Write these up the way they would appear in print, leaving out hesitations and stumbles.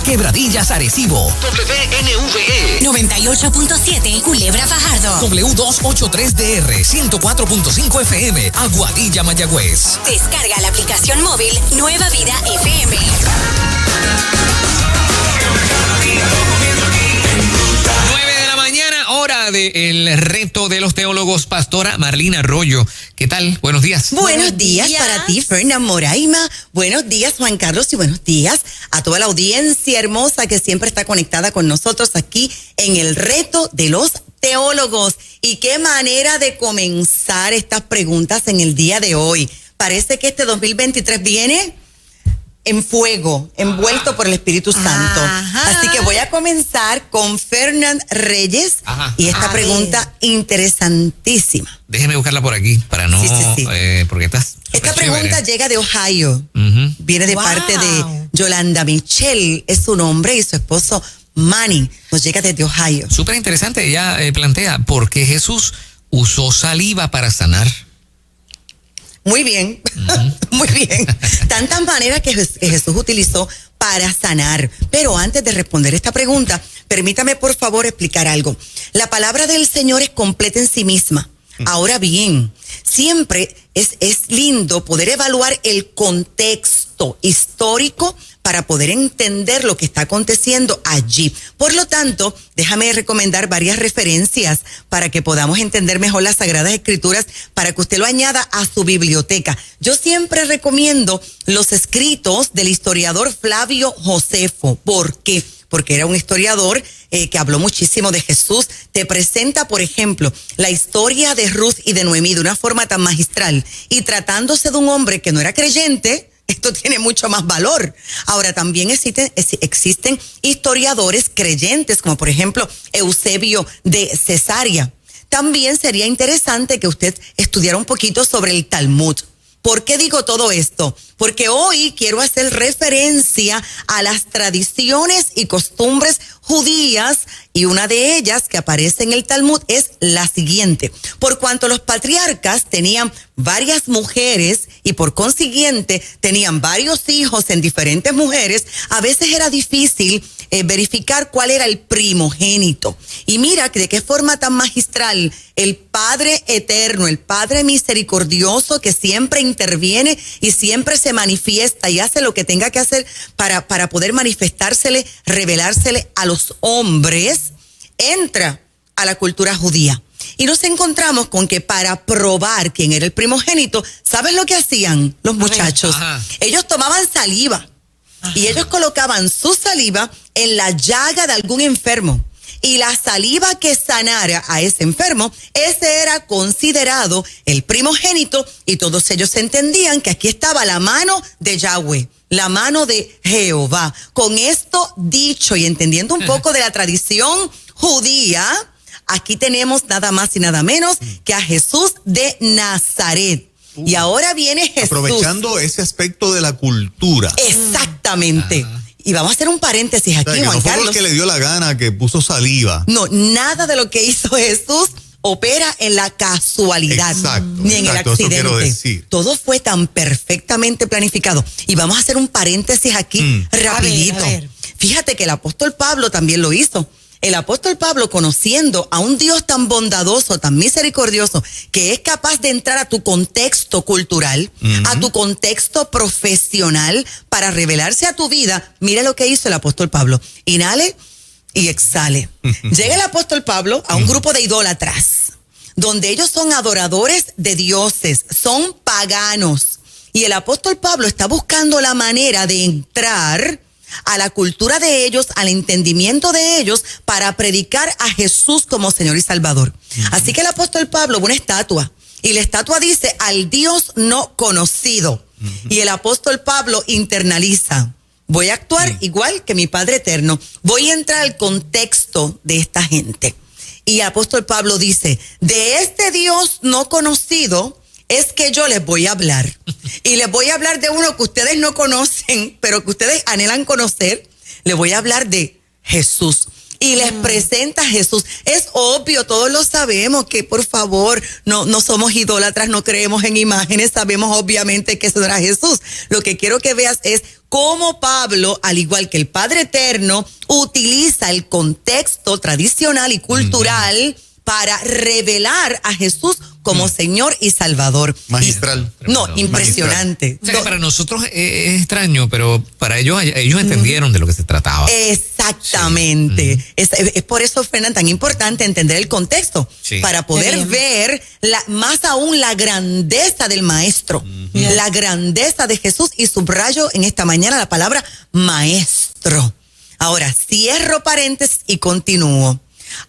Quebradillas Arecibo. WNVE 98.7 Culebra Fajardo. W283DR 104.5 FM Aguadilla Mayagüez. Descarga la aplicación móvil Nueva Vida FM. 9 de la mañana, hora del reto de los teólogos. Pastora Marlene Arroyo, ¿qué tal? Buenos días. Buenos días para ti, Fernan Moraima. Buenos días, Juan Carlos, y buenos días a toda la audiencia hermosa que siempre está conectada con nosotros aquí en el reto de los teólogos. Y qué manera de comenzar estas preguntas en el día de hoy. Parece que este 2023 viene en fuego, envuelto por el Espíritu Santo. Así que voy a comenzar con Fernan Reyes y esta pregunta interesantísima. Déjeme buscarla por aquí para no... Sí. Porque esta pregunta llega de Ohio. Viene de parte de Yolanda Michelle, es su nombre, y su esposo Manny. Nos llega desde Ohio. Súper interesante. Ella plantea por qué Jesús usó saliva para sanar. Muy bien, muy bien. Tantas maneras que Jesús utilizó para sanar. Pero antes de responder esta pregunta, permítame por favor explicar algo. La palabra del Señor es completa en sí misma. Ahora bien, siempre es lindo poder evaluar el contexto histórico para poder entender lo que está aconteciendo allí. Por lo tanto, déjame recomendar varias referencias para que podamos entender mejor las Sagradas Escrituras, para que usted lo añada a su biblioteca. Yo siempre recomiendo los escritos del historiador Flavio Josefo. ¿Por qué? Porque era un historiador que habló muchísimo de Jesús. Te presenta, por ejemplo, la historia de Ruth y de Noemí de una forma tan magistral. Y tratándose de un hombre que no era creyente, esto tiene mucho más valor. Ahora, también existen historiadores creyentes, como por ejemplo Eusebio de Cesarea. También sería interesante que usted estudiara un poquito sobre el Talmud. ¿Por qué digo todo esto? Porque hoy quiero hacer referencia a las tradiciones y costumbres judías, y una de ellas que aparece en el Talmud es la siguiente. Por cuanto los patriarcas tenían varias mujeres y por consiguiente tenían varios hijos en diferentes mujeres, a veces era difícil verificar cuál era el primogénito. Y mira de qué forma tan magistral el Padre eterno, el Padre misericordioso, que siempre interviene y siempre se manifiesta y hace lo que tenga que hacer para poder manifestársele, revelársele a los hombres, entra a la cultura judía. Y nos encontramos con que para probar quién era el primogénito, ¿sabes lo que hacían los muchachos? Ellos tomaban saliva y ellos colocaban su saliva en la llaga de algún enfermo. Y la saliva que sanara a ese enfermo, ese era considerado el primogénito, y todos ellos entendían que aquí estaba la mano de Yahweh, la mano de Jehová. Con esto dicho y entendiendo un poco de la tradición judía, aquí tenemos nada más y nada menos que a Jesús de Nazaret. Y ahora viene Jesús. Aprovechando ese aspecto de la cultura. Exactamente. Y vamos a hacer un paréntesis aquí, Juan Carlos. No fue porque le dio la gana que puso saliva. No, nada de lo que hizo Jesús opera en la casualidad. Ni en el accidente. Eso quiero decir. Todo fue tan perfectamente planificado. Y vamos a hacer un paréntesis aquí rapidito. A ver. Fíjate que el apóstol Pablo también lo hizo. El apóstol Pablo, conociendo a un Dios tan bondadoso, tan misericordioso, que es capaz de entrar a tu contexto cultural, a tu contexto profesional, para revelarse a tu vida, mira lo que hizo el apóstol Pablo. Inhale y exhale. Llega el apóstol Pablo a un grupo de idólatras, donde ellos son adoradores de dioses, son paganos. Y el apóstol Pablo está buscando la manera de entrar a la cultura de ellos, al entendimiento de ellos, para predicar a Jesús como Señor y Salvador. Así que el apóstol Pablo ve una estatua, y la estatua dice: al Dios no conocido. Y el apóstol Pablo internaliza: voy a actuar igual que mi Padre eterno, voy a entrar al contexto de esta gente. Y el apóstol Pablo dice: de este Dios no conocido es que yo les voy a hablar. Y les voy a hablar de uno que ustedes no conocen, pero que ustedes anhelan conocer. Les voy a hablar de Jesús. Y les presenta a Jesús. Es obvio, todos lo sabemos, que por favor, no somos idólatras, no creemos en imágenes, sabemos obviamente que eso era Jesús. Lo que quiero que veas es cómo Pablo, al igual que el Padre Eterno, utiliza el contexto tradicional y cultural para revelar a Jesús como Señor y Salvador. Magistral. Impresionante. O sea, que para nosotros es extraño, pero para ellos entendieron de lo que se trataba. Exactamente. Sí. Es por eso, Fernán, tan importante entender el contexto, para poder ver más aún la grandeza del Maestro, la grandeza de Jesús, y subrayo en esta mañana la palabra Maestro. Ahora, cierro paréntesis y continúo.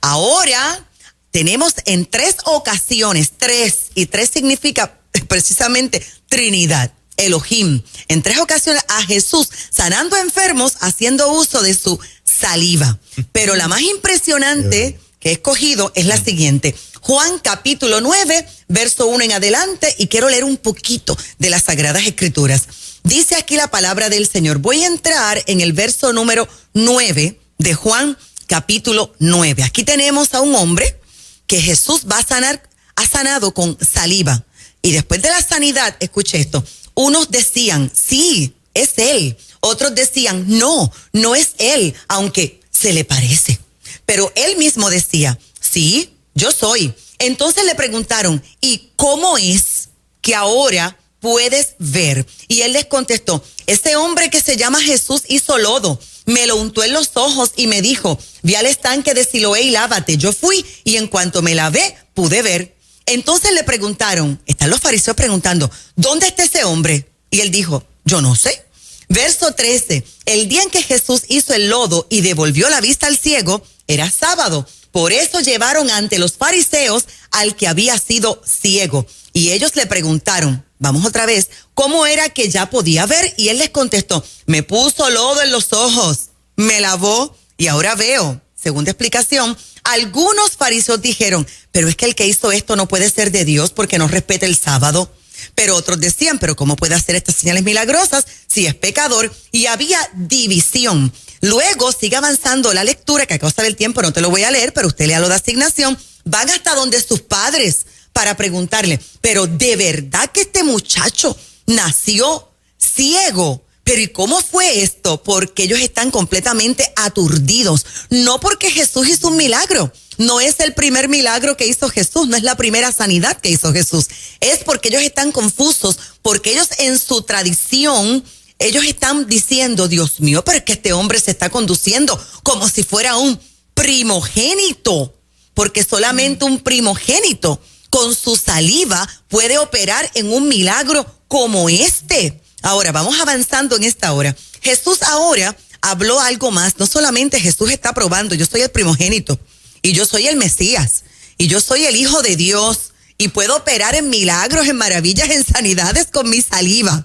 Ahora tenemos en 3 ocasiones, 3 significa precisamente Trinidad, Elohim. En 3 ocasiones a Jesús sanando enfermos, haciendo uso de su saliva. Pero la más impresionante que he escogido es la siguiente. Juan capítulo 9, verso 1 en adelante, y quiero leer un poquito de las Sagradas Escrituras. Dice aquí la palabra del Señor. Voy a entrar en el verso número 9 de Juan capítulo 9. Aquí tenemos a un hombre que Jesús ha sanado con saliva. Y después de la sanidad, escuche esto, unos decían, sí, es él. Otros decían, no es él, aunque se le parece. Pero él mismo decía, sí, yo soy. Entonces le preguntaron, ¿y cómo es que ahora puedes ver? Y él les contestó, ese hombre que se llama Jesús hizo lodo, me lo untó en los ojos y me dijo, ve al estanque de Siloé y lávate. Yo fui y en cuanto me lavé, pude ver. Entonces le preguntaron, están los fariseos preguntando, ¿dónde está ese hombre? Y él dijo, yo no sé. Verso 13, el día en que Jesús hizo el lodo y devolvió la vista al ciego, era sábado. Por eso llevaron ante los fariseos al que había sido ciego. Y ellos le preguntaron, vamos otra vez, ¿cómo era que ya podía ver? Y él les contestó, me puso lodo en los ojos, me lavó y ahora veo. Segunda explicación, algunos fariseos dijeron, pero es que el que hizo esto no puede ser de Dios porque no respeta el sábado. Pero otros decían, pero ¿cómo puede hacer estas señales milagrosas si es pecador? Y había división. Luego sigue avanzando la lectura, que a causa del tiempo no te lo voy a leer, pero usted léalo de asignación. Van hasta donde sus padres para preguntarle, pero ¿de verdad que este muchacho nació ciego? Pero ¿y cómo fue esto? Porque ellos están completamente aturdidos. No porque Jesús hizo un milagro. No es el primer milagro que hizo Jesús. No es la primera sanidad que hizo Jesús. Es porque ellos están confusos. Porque ellos en su tradición, ellos están diciendo, Dios mío, pero es que este hombre se está conduciendo como si fuera un primogénito. Porque solamente un primogénito con su saliva puede operar en un milagro como este. Ahora, vamos avanzando en esta hora. Jesús ahora habló algo más. No solamente Jesús está probando, yo soy el primogénito, y yo soy el Mesías, y yo soy el Hijo de Dios, y puedo operar en milagros, en maravillas, en sanidades con mi saliva.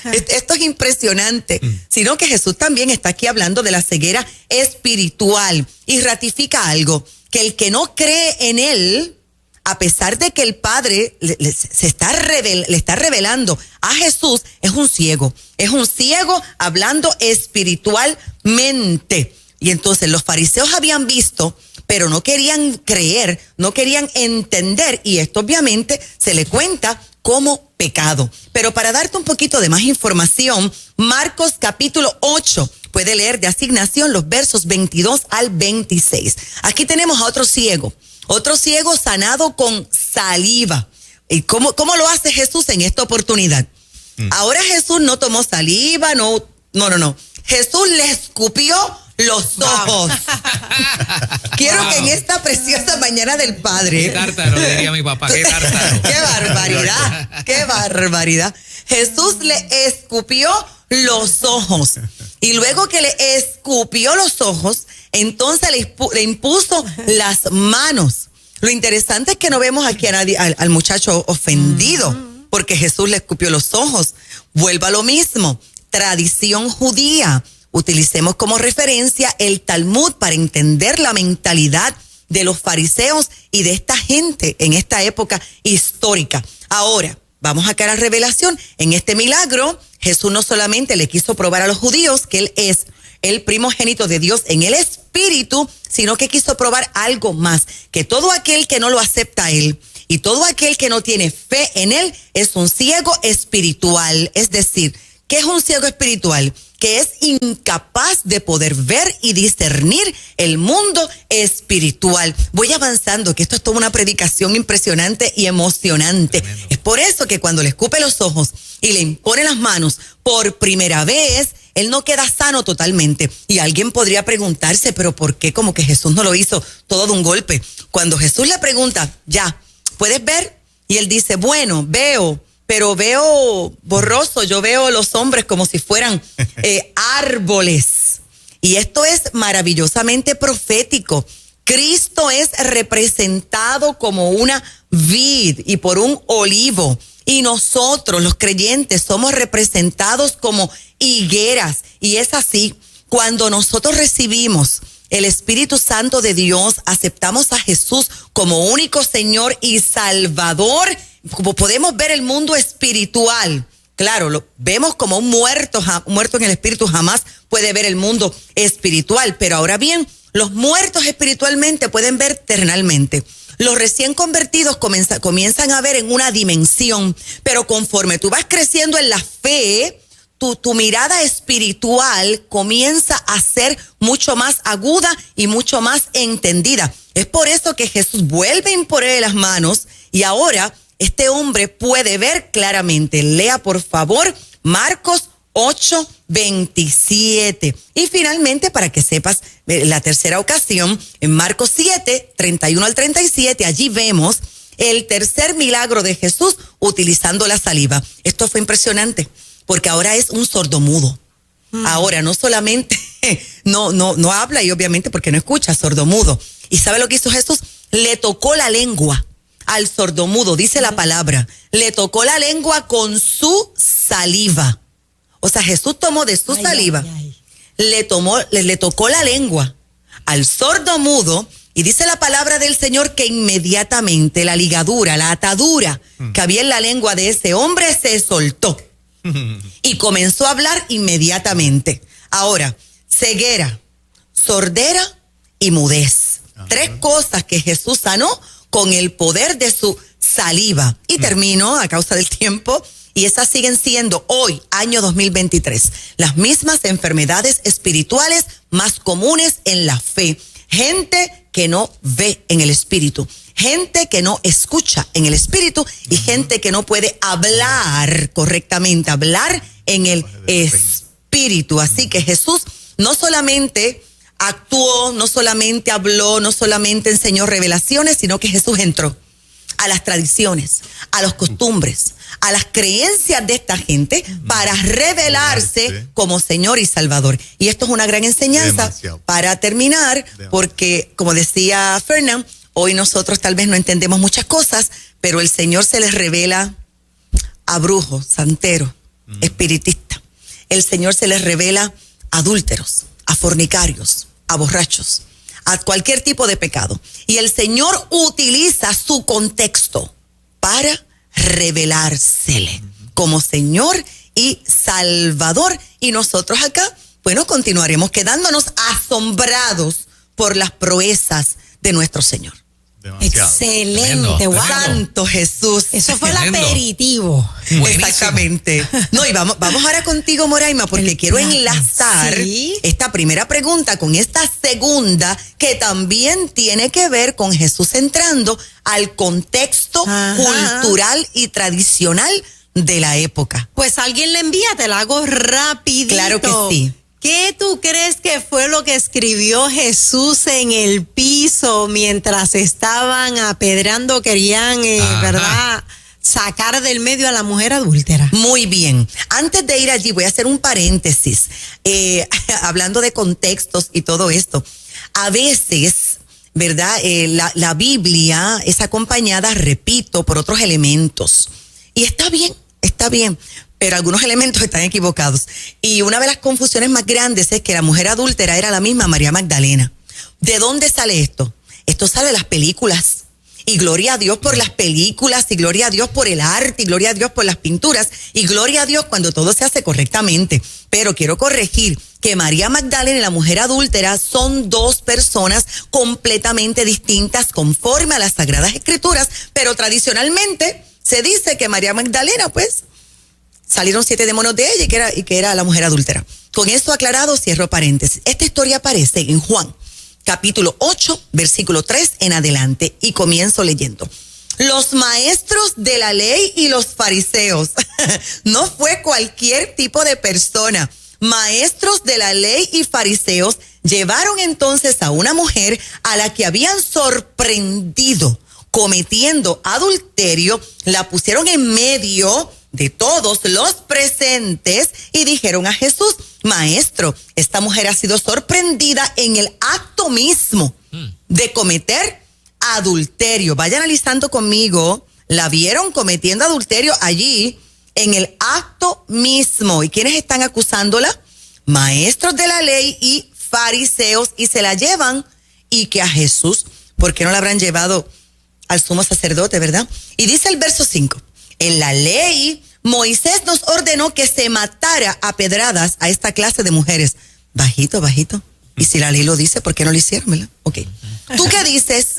Esto es impresionante. Sino que Jesús también está aquí hablando de la ceguera espiritual, y ratifica algo, que el que no cree en él, a pesar de que el Padre le está revelando a Jesús, es un ciego hablando espiritualmente. Y entonces los fariseos habían visto, pero no querían creer, no querían entender, y esto obviamente se le cuenta como pecado. Pero para darte un poquito de más información, Marcos capítulo 8, puede leer de asignación los versos 22 al 26. Aquí tenemos a otro ciego sanado con saliva. ¿Y cómo lo hace Jesús en esta oportunidad? Ahora Jesús no tomó saliva, no. Jesús le escupió los ojos. Quiero que en esta preciosa mañana del Padre. Qué tártaro, diría mi papá, qué tártaro. Qué barbaridad. Jesús le escupió los ojos. Y luego que le escupió los ojos, entonces le impuso las manos. Lo interesante es que no vemos aquí a nadie, al muchacho ofendido, porque Jesús le escupió los ojos. Vuelva a lo mismo. Tradición judía. Utilicemos como referencia el Talmud para entender la mentalidad de los fariseos y de esta gente en esta época histórica. Ahora, vamos acá a la revelación. En este milagro, Jesús no solamente le quiso probar a los judíos que él es el primogénito de Dios en el espíritu, sino que quiso probar algo más, que todo aquel que no lo acepta a él y todo aquel que no tiene fe en él es un ciego espiritual. Es decir, ¿qué es un ciego espiritual? que es incapaz de poder ver y discernir el mundo espiritual. Voy avanzando, que esto es toda una predicación impresionante y emocionante. Tremendo. Es por eso que cuando le escupe los ojos y le impone las manos por primera vez, él no queda sano totalmente. Y alguien podría preguntarse, pero ¿por qué como que Jesús no lo hizo todo de un golpe? Cuando Jesús le pregunta, ya, ¿puedes ver? Y él dice, bueno, veo, pero veo borroso, yo veo los hombres como si fueran árboles. Y esto es maravillosamente profético. Cristo es representado como una vid y por un olivo. Y nosotros, los creyentes, somos representados como higueras. Y es así, cuando nosotros recibimos el Espíritu Santo de Dios, aceptamos a Jesús como único Señor y Salvador, como podemos ver el mundo espiritual. Claro, lo vemos como un muerto en el espíritu jamás puede ver el mundo espiritual. Pero ahora bien, los muertos espiritualmente pueden ver terrenalmente. Los recién convertidos comienzan a ver en una dimensión, pero conforme tú vas creciendo en la fe, tu mirada espiritual comienza a ser mucho más aguda y mucho más entendida. Es por eso que Jesús vuelve a imponerle las manos y ahora este hombre puede ver claramente. Lea por favor Marcos 8:27. Y finalmente, para que sepas, la tercera ocasión, en Marcos 7:31 al 37, allí vemos el tercer milagro de Jesús utilizando la saliva. Esto fue impresionante, porque ahora es un sordomudo. Ahora no solamente no habla, y obviamente porque no escucha, sordomudo. ¿Y sabe lo que hizo Jesús? Le tocó la lengua al sordomudo, dice la palabra. Le tocó la lengua con su saliva. O sea, Jesús tomó de su saliva, le tocó la lengua al sordomudo, y dice la palabra del Señor que inmediatamente la ligadura, la atadura que había en la lengua de ese hombre se soltó y comenzó a hablar inmediatamente. Ahora, ceguera, sordera y mudez. Tres cosas que Jesús sanó con el poder de su saliva. Y termino a causa del tiempo. Y esas siguen siendo hoy, año 2023, las mismas enfermedades espirituales más comunes en la fe. Gente que no ve en el espíritu, gente que no escucha en el espíritu y gente que no puede hablar correctamente, hablar en el espíritu. Así que Jesús no solamente actuó, no solamente habló, no solamente enseñó revelaciones, sino que Jesús entró a las tradiciones, a las costumbres, a las creencias de esta gente para revelarse como Señor y Salvador. Y esto es una gran enseñanza para terminar, porque como decía Fernán, hoy nosotros tal vez no entendemos muchas cosas, pero el Señor se les revela a brujos, santeros, espiritistas. El Señor se les revela a adúlteros, a fornicarios, a borrachos, a cualquier tipo de pecado. Y el Señor utiliza su contexto para revelársele como Señor y Salvador. Y nosotros acá, bueno, continuaremos quedándonos asombrados por las proezas de nuestro Señor. Demasiado. Excelente, wow. Santo Jesús. Eso fue el aperitivo. Buenísimo. Exactamente. No, y vamos ahora contigo, Moraima, porque quiero enlazar esta primera pregunta con esta segunda, que también tiene que ver con Jesús entrando al contexto cultural y tradicional de la época. Pues alguien le envía, te la hago rapidito. Claro que sí. ¿Qué tú crees que fue lo que escribió Jesús en el piso mientras estaban apedreando, querían, ¿verdad?, sacar del medio a la mujer adúltera? Muy bien. Antes de ir allí, voy a hacer un paréntesis. Hablando de contextos y todo esto. A veces, ¿verdad?, la Biblia es acompañada, repito, por otros elementos. Y está bien, pero algunos elementos están equivocados. Y una de las confusiones más grandes es que la mujer adúltera era la misma María Magdalena. ¿De dónde sale esto? Esto sale de las películas. Y gloria a Dios por las películas, y gloria a Dios por el arte, y gloria a Dios por las pinturas, y gloria a Dios cuando todo se hace correctamente. Pero quiero corregir que María Magdalena y la mujer adúltera son dos personas completamente distintas conforme a las Sagradas Escrituras, pero tradicionalmente se dice que María Magdalena, pues, salieron 7 demonios de ella y que era la mujer adúltera. Con eso aclarado, cierro paréntesis. Esta historia aparece en Juan, capítulo 8, versículo 3 en adelante, y comienzo leyendo. Los maestros de la ley y los fariseos, no fue cualquier tipo de persona, maestros de la ley y fariseos llevaron entonces a una mujer a la que habían sorprendido cometiendo adulterio, la pusieron en medio de todos los presentes y dijeron a Jesús, maestro, esta mujer ha sido sorprendida en el acto mismo de cometer adulterio. Vaya analizando conmigo, la vieron cometiendo adulterio allí en el acto mismo. ¿Y quiénes están acusándola? Maestros de la ley y fariseos, y se la llevan, y que a Jesús, ¿por qué no la habrán llevado al sumo sacerdote, verdad? Y dice el verso 5, en la ley Moisés nos ordenó que se matara a pedradas a esta clase de mujeres. Bajito, bajito. Y si la ley lo dice, ¿por qué no lo hicieron, verdad? Ok. ¿Tú qué dices?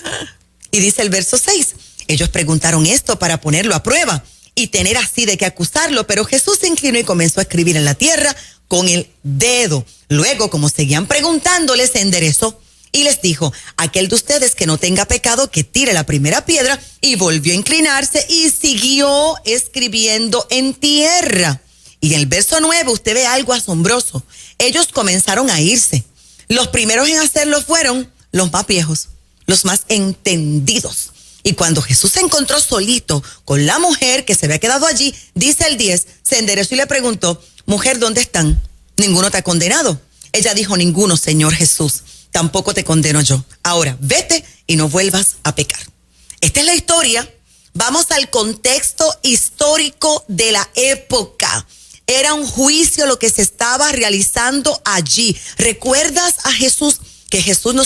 Y dice el verso 6, ellos preguntaron esto para ponerlo a prueba y tener así de qué acusarlo, pero Jesús se inclinó y comenzó a escribir en la tierra con el dedo. Luego, como seguían preguntándole, se enderezó y les dijo, aquel de ustedes que no tenga pecado, que tire la primera piedra, y volvió a inclinarse y siguió escribiendo en tierra. Y en el verso 9 usted ve algo asombroso. Ellos comenzaron a irse. Los primeros en hacerlo fueron los más viejos, los más entendidos. Y cuando Jesús se encontró solito con la mujer que se había quedado allí, dice el 10, se enderezó y le preguntó, mujer, ¿dónde están? ¿Ninguno te ha condenado? Ella dijo, ninguno, Señor Jesús, tampoco te condeno yo. Ahora, vete y no vuelvas a pecar. Esta es la historia. Vamos al contexto histórico de la época. Era un juicio lo que se estaba realizando allí. ¿Recuerdas a Jesús? Que Jesús no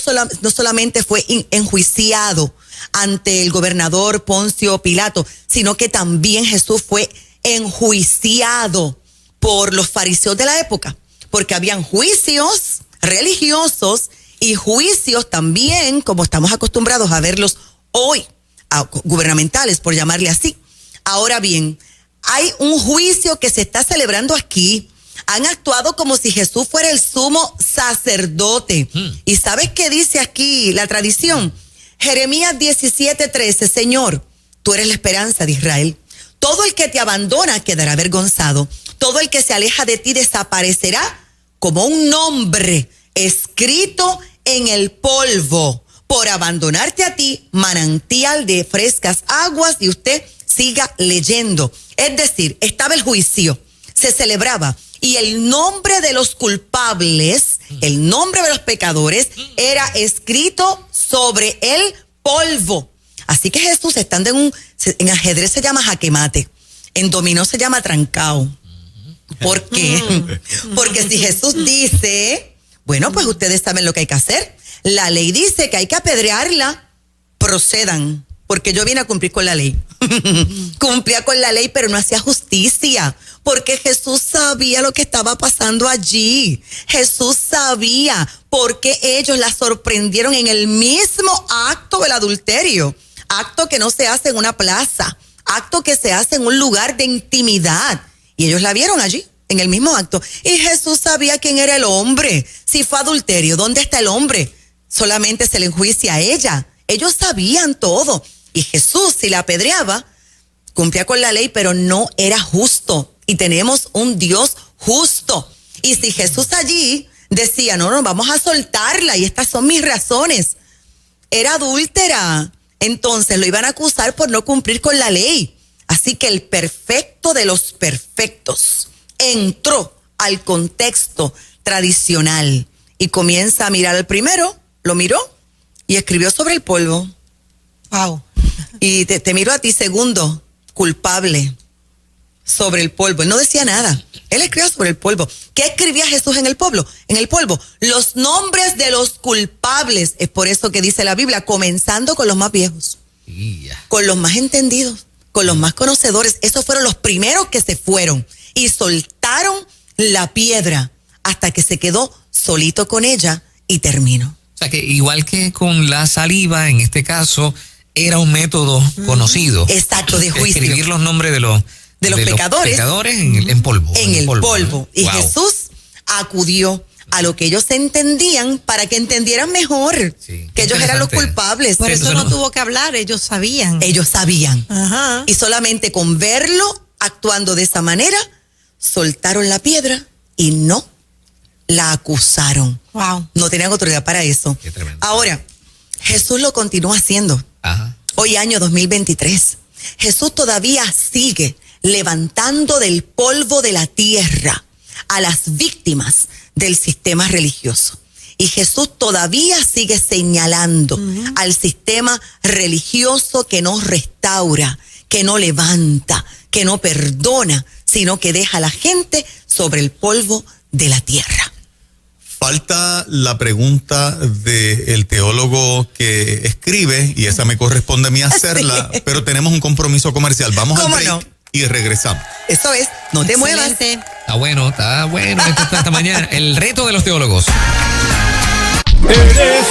solamente fue enjuiciado ante el gobernador Poncio Pilato, sino que también Jesús fue enjuiciado por los fariseos de la época, porque habían juicios religiosos y juicios también, como estamos acostumbrados a verlos hoy, gubernamentales, por llamarle así. Ahora bien, hay un juicio que se está celebrando aquí. Han actuado como si Jesús fuera el sumo sacerdote. ¿Y sabes qué dice aquí la tradición? Jeremías 17:13, Señor, tú eres la esperanza de Israel. Todo el que te abandona quedará avergonzado. Todo el que se aleja de ti desaparecerá como un nombre escrito en el polvo. Por abandonarte a ti, manantial de frescas aguas, y usted siga leyendo. Es decir, estaba el juicio, se celebraba, y el nombre de los culpables, el nombre de los pecadores, era escrito sobre el polvo. Así que Jesús, estando en ajedrez se llama jaque mate, en dominó se llama trancao. ¿Por qué? Porque si Jesús dice, bueno, pues ustedes saben lo que hay que hacer. La ley dice que hay que apedrearla, procedan, porque yo vine a cumplir con la ley. Cumplía con la ley, pero no hacía justicia, porque Jesús sabía lo que estaba pasando allí. Jesús sabía por qué ellos la sorprendieron en el mismo acto del adulterio. Acto que no se hace en una plaza, acto que se hace en un lugar de intimidad. Y ellos la vieron allí, en el mismo acto. Y Jesús sabía quién era el hombre. Si fue adulterio, ¿dónde está el hombre? Solamente se le enjuicia a ella. Ellos sabían todo. Y Jesús, si la apedreaba, cumplía con la ley, pero no era justo. Y tenemos un Dios justo. Y si Jesús allí decía, no, vamos a soltarla, y estas son mis razones, era adúltera, entonces lo iban a acusar por no cumplir con la ley. Así que el perfecto de los perfectos entró al contexto tradicional y comienza a mirar al primero, lo miró y escribió sobre el polvo. Wow. Y te miro a ti, segundo, culpable, sobre el polvo. Él no decía nada. Él escribió sobre el polvo. ¿Qué escribía Jesús en el polvo? En el polvo, los nombres de los culpables. Es por eso que dice la Biblia, comenzando con los más viejos, con los más entendidos, con los más conocedores. Esos fueron los primeros que se fueron y soltaron la piedra hasta que se quedó solito con ella y terminó. O sea que igual que con la saliva, en este caso, era un método conocido. Exacto, de juicio. Escribir los nombres de los pecadores en polvo. Y wow. Jesús acudió a lo que ellos entendían para que entendieran mejor Sí, que ellos eran los interesante. culpables. Por eso Entonces, no tuvo que hablar, ellos sabían. Ellos sabían. Ajá. Y solamente con verlo actuando de esa manera, soltaron la piedra y no la acusaron. Wow. No tenían autoridad para eso. Qué tremendo. Ahora, Jesús lo continúa haciendo. Ajá. Hoy año 2023. Jesús todavía sigue levantando del polvo de la tierra a las víctimas del sistema religioso. Y Jesús todavía sigue señalando al sistema religioso que no restaura, que no levanta, que no perdona, sino que deja a la gente sobre el polvo de la tierra. Falta la pregunta del teólogo que escribe, y esa me corresponde a mí hacerla, Sí. pero tenemos un compromiso comercial. Vamos al ¿Cómo break no? y regresamos. Eso es, no te muevas. Excelente. Está bueno esto esta mañana. El reto de los teólogos. Eres